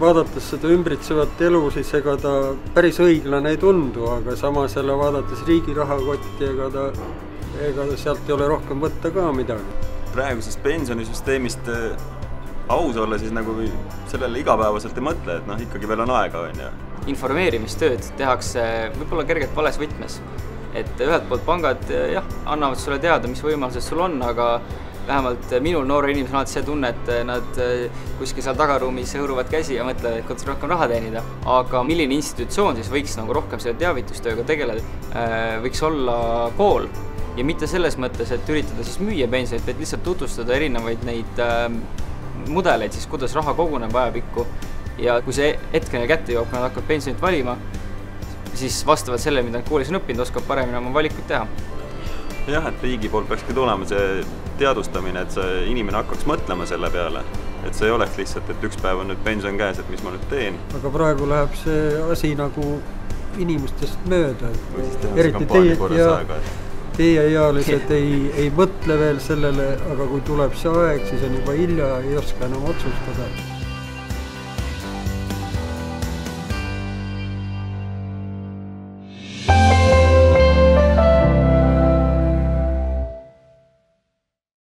vaadates seda ümbritsevat elu, siis ega ta päris õiglane ei tundu, aga samas jälle vaadates riigi rahakotti, ega ta sealt ei ole rohkem võtta ka midagi. Praegusest pensionisüsteemist aus olla siis nagu sellele igapäevaselt ei mõtle, et ikkagi veel on aega. Informeerimistööd tehakse võib-olla kergelt vales võtmes. Et ühelt poolt pangad annavad sulle teada, mis võimalused sul on, aga vähemalt minul noore inimesel on alati see tunne, et nad kuskil seal tagaruumis hõõruvad käsi ja mõtlevad, et kuidas rohkem raha teenida. Aga milline institutsioon siis võiks nagu rohkem selle teavitustööga tegeleda? Võiks olla kool ja mitte selles mõttes, et üritada siis müüa pensionit, vaid lihtsalt tutvustada erinevaid neid mudeleid, siis kuidas raha koguneb ajapikku ja kui see hetkene kätte joob, kui nad hakkavad pensionit valima, siis vastavalt sellele, mida nad koolis on õppinud, oskab paremini oma valikuid teha. Jah, et riigi poolt peakski tulema see teadustamine, et see inimene hakkaks mõtlema selle peale, et see ei oleks lihtsalt, et üks päev on nüüd pension käes, et mis ma nüüd teen. Aga praegu läheb see asi nagu inimestest mööda. Või siis tehakse kampaania korras aega. Teie ealised ei mõtle veel sellele, aga kui tuleb see aeg, siis on juba hilja, ei oska enam otsustada.